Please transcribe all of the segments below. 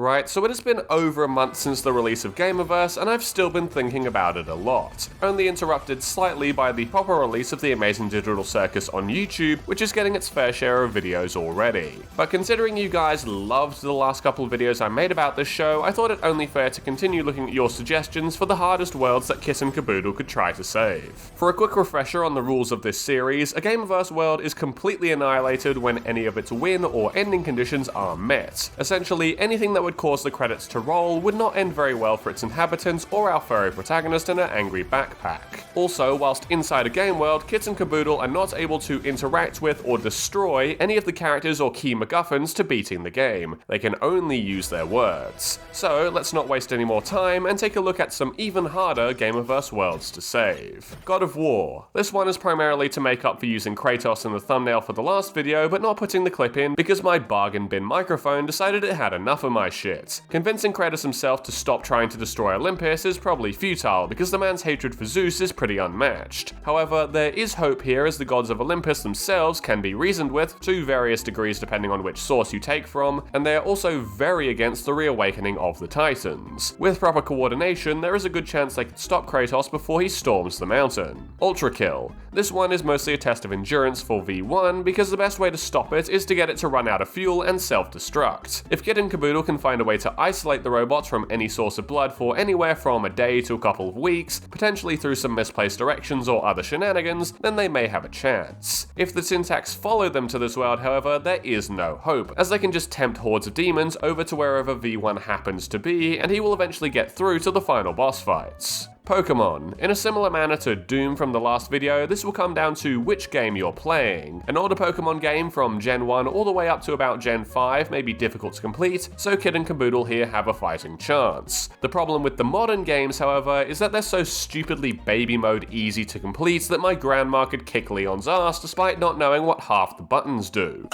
Right, so it has been over a month since the release of Gameverse, and I've still been thinking about it a lot. Only interrupted slightly by the proper release of the Amazing Digital Circus on YouTube, which is getting its fair share of videos already. But considering you guys loved the last couple of videos I made about this show, I thought it only fair to continue looking at your suggestions for the hardest worlds that Kit and Kaboodle could try to save. For a quick refresher on the rules of this series, a Gameverse world is completely annihilated when any of its win or ending conditions are met. Essentially, anything that would cause the credits to roll would not end very well for its inhabitants or our furry protagonist in her angry backpack. Also, whilst inside a game world, Kit and Kaboodle are not able to interact with or destroy any of the characters or key MacGuffins to beating the game. They can only use their words. So let's not waste any more time and take a look at some even harder Gameverse worlds to save. God of War. This one is primarily to make up for using Kratos in the thumbnail for the last video but not putting the clip in because my bargain bin microphone decided it had enough of my shit. Convincing Kratos himself to stop trying to destroy Olympus is probably futile because the man's hatred for Zeus is pretty unmatched. However, there is hope here as the gods of Olympus themselves can be reasoned with to various degrees depending on which source you take from, and they are also very against the reawakening of the Titans. With proper coordination, there is a good chance they could stop Kratos before he storms the mountain. Ultra Kill. This one is mostly a test of endurance for V1 because the best way to stop it is to get it to run out of fuel and self-destruct. If Kit and Kaboodle can find a way to isolate the robots from any source of blood for anywhere from a day to a couple of weeks, potentially through some misplaced directions or other shenanigans, then they may have a chance. If the Syntax follow them to this world, however, there is no hope, as they can just tempt hordes of demons over to wherever V1 happens to be, and he will eventually get through to the final boss fights. Pokemon. In a similar manner to Doom from the last video, this will come down to which game you're playing. An older Pokemon game from Gen 1 all the way up to about Gen 5 may be difficult to complete, so Kit and Kaboodle here have a fighting chance. The problem with the modern games, however, is that they're so stupidly baby mode easy to complete that my grandma could kick Leon's ass despite not knowing what half the buttons do.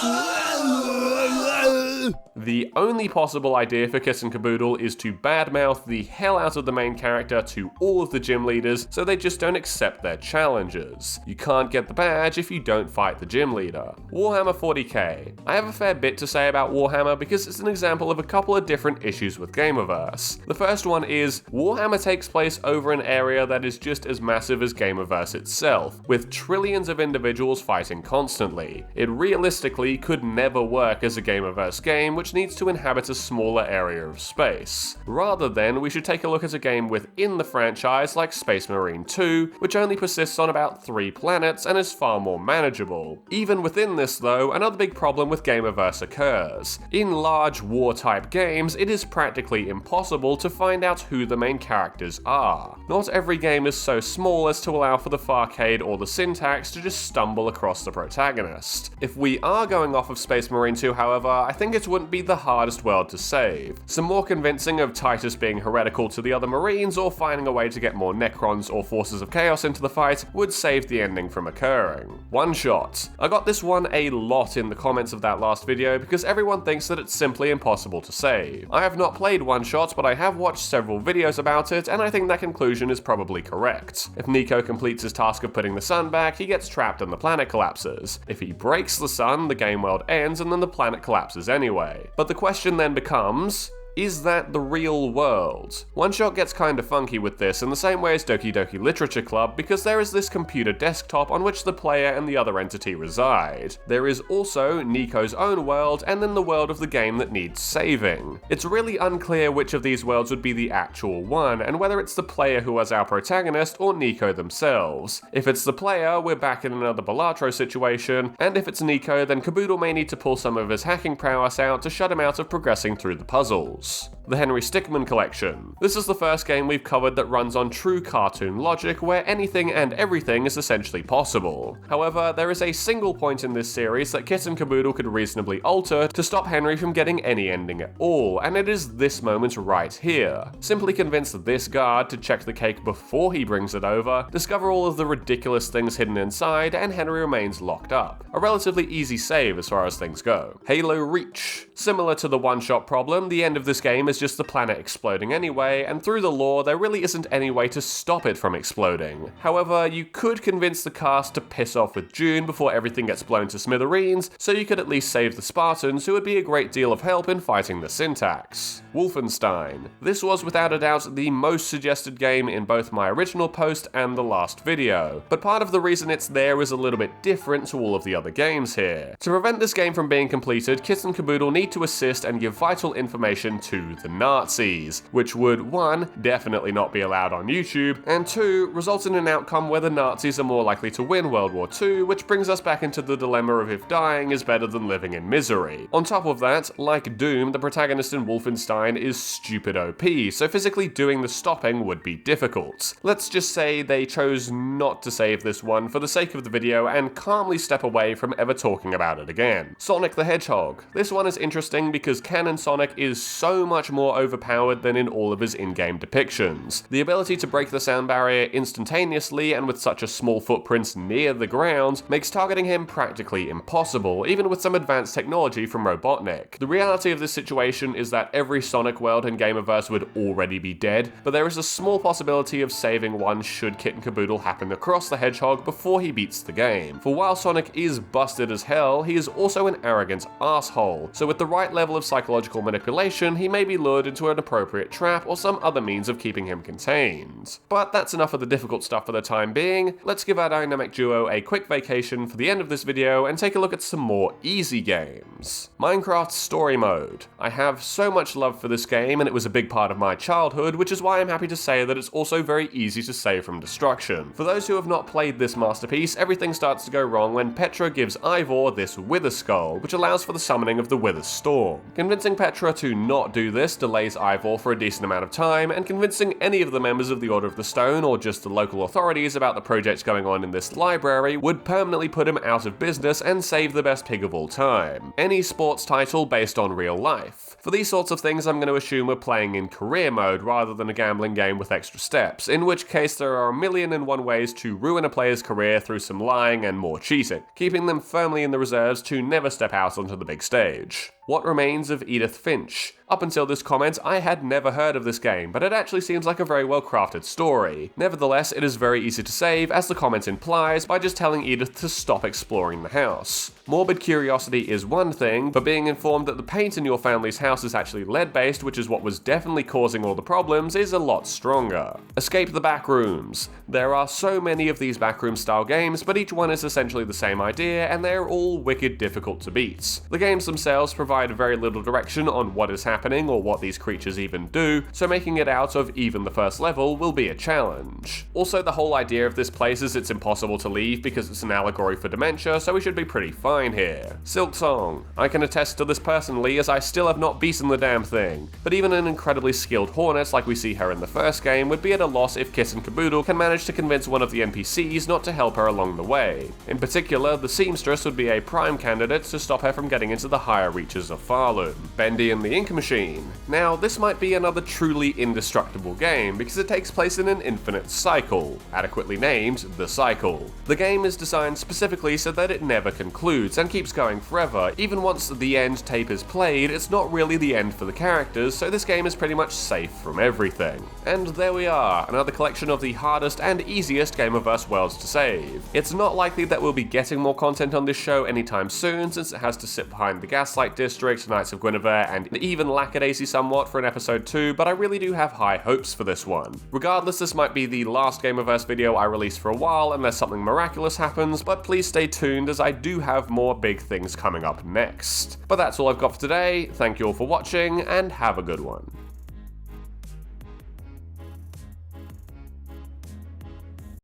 The only possible idea for Kit and Kaboodle is to badmouth the hell out of the main character to all of the gym leaders so they just don't accept their challenges. You can't get the badge if you don't fight the gym leader. Warhammer 40k. I have a fair bit to say about Warhammer because it's an example of a couple of different issues with Gameverse. The first one is Warhammer takes place over an area that is just as massive as Gameverse itself, with trillions of individuals fighting constantly. It realistically could never work as a Gameverse game which needs to inhabit a smaller area of space. Rather than, we should take a look at a game within the franchise like Space Marine 2, which only persists on about 3 planets and is far more manageable. Even within this though, another big problem with Gameverse occurs. In large war-type games, it is practically impossible to find out who the main characters are. Not every game is so small as to allow for the Farcade or the Syntax to just stumble across the protagonist. If we are going off of Space Marine 2, however, I think it wouldn't be the hardest world to save. Some more convincing of Titus being heretical to the other Marines or finding a way to get more Necrons or Forces of Chaos into the fight would save the ending from occurring. One Shot. I got this one a lot in the comments of that last video because everyone thinks that it's simply impossible to save. I have not played One Shot, but I have watched several videos about it, and I think that conclusion is probably correct. If Nico completes his task of putting the sun back, he gets trapped and the planet collapses. If he breaks the sun, the game world ends and then the planet collapses anyway. But the question then becomes, is that the real world? One Shot gets kinda funky with this in the same way as Doki Doki Literature Club because there is this computer desktop on which the player and the other entity reside. There is also Nico's own world and then the world of the game that needs saving. It's really unclear which of these worlds would be the actual one and whether it's the player who was our protagonist or Nico themselves. If it's the player, we're back in another Balatro situation, and if it's Nico, then Kaboodle may need to pull some of his hacking prowess out to shut him out of progressing through the puzzles. The Henry Stickmin Collection. This is the first game we've covered that runs on true cartoon logic where anything and everything is essentially possible. However, there is a single point in this series that Kit and Kaboodle could reasonably alter to stop Henry from getting any ending at all, and it is this moment right here. Simply convince this guard to check the cake before he brings it over, discover all of the ridiculous things hidden inside, and Henry remains locked up. A relatively easy save as far as things go. Halo Reach. Similar to the one-shot problem, the end of this this game is just the planet exploding anyway, and through the lore there really isn't any way to stop it from exploding. However, you could convince the cast to piss off with June before everything gets blown to smithereens, so you could at least save the Spartans, who would be a great deal of help in fighting the Syntax. Wolfenstein. This was without a doubt the most suggested game in both my original post and the last video, but part of the reason it's there is a little bit different to all of the other games here. To prevent this game from being completed, Kit and Kaboodle need to assist and give vital information to the Nazis, which would 1. Definitely not be allowed on YouTube, and 2. result in an outcome where the Nazis are more likely to win World War II, which brings us back into the dilemma of if dying is better than living in misery. On top of that, like Doom, the protagonist in Wolfenstein is stupid OP, so physically doing the stopping would be difficult. Let's just say they chose not to save this one for the sake of the video and calmly step away from ever talking about it again. Sonic the Hedgehog. This one is interesting because canon Sonic is so much more overpowered than in all of his in-game depictions. The ability to break the sound barrier instantaneously and with such a small footprint near the ground makes targeting him practically impossible, even with some advanced technology from Robotnik. The reality of this situation is that every Sonic world in Gameverse would already be dead, but there is a small possibility of saving one should Kit and Kaboodle happen across the hedgehog before he beats the game. For while Sonic is busted as hell, he is also an arrogant asshole, so with the right level of psychological manipulation, he may be lured into an appropriate trap or some other means of keeping him contained. But that's enough of the difficult stuff for the time being. Let's give our dynamic duo a quick vacation for the end of this video and take a look at some more easy games. Minecraft Story Mode. I have so much love for this game, and it was a big part of my childhood, which is why I'm happy to say that it's also very easy to save from destruction. For those who have not played this masterpiece, everything starts to go wrong when Petra gives Ivor this Wither Skull, which allows for the summoning of the Wither Storm. Convincing Petra to not do this delays Ivor for a decent amount of time, and convincing any of the members of the Order of the Stone or just the local authorities about the projects going on in this library would permanently put him out of business and save the best pig of all time. Any sports title based on real life. For these sorts of things, I'm going to assume we're playing in career mode rather than a gambling game with extra steps, in which case there are 1,000,001 ways to ruin a player's career through some lying and more cheating, keeping them firmly in the reserves to never step out onto the big stage. What Remains of Edith Finch? Up until this comment, I had never heard of this game, but it actually seems like a very well crafted story. Nevertheless, it is very easy to save, as the comment implies, by just telling Edith to stop exploring the house. Morbid curiosity is one thing, but being informed that the paint in your family's house is actually lead-based, which is what was definitely causing all the problems, is a lot stronger. Escape the Backrooms. There are so many of these backroom style games, but each one is essentially the same idea, and they're all wicked difficult to beat. The games themselves provide very little direction on what is happening or what these creatures even do, so making it out of even the first level will be a challenge. Also, the whole idea of this place is it's impossible to leave because it's an allegory for dementia, so we should be pretty fine here. Silksong. I can attest to this personally, as I still have not beaten the damn thing, but even an incredibly skilled Hornet like we see her in the first game would be at a loss if Kit and Kaboodle can manage to convince one of the NPCs not to help her along the way. In particular, the Seamstress would be a prime candidate to stop her from getting into the higher reaches of Farloom. Bendy and the Ink Machine. Now, this might be another truly indestructible game because it takes place in an infinite cycle, adequately named The Cycle. The game is designed specifically so that it never concludes and keeps going forever. Even once the end tape is played, it's not really the end for the characters, so this game is pretty much safe from everything. And there we are, another collection of the hardest and easiest Gameverse worlds to save. It's not likely that we'll be getting more content on this show anytime soon, since it has to sit behind the Gaslight District, Knights of Guinevere, and even Lackadaisy somewhat for an episode 2, but I really do have high hopes for this one. Regardless, this might be the last Gameverse video I release for a while unless something miraculous happens, but please stay tuned as I do have more big things coming up next. But that's all I've got for today. Thank you all for watching, and have a good one.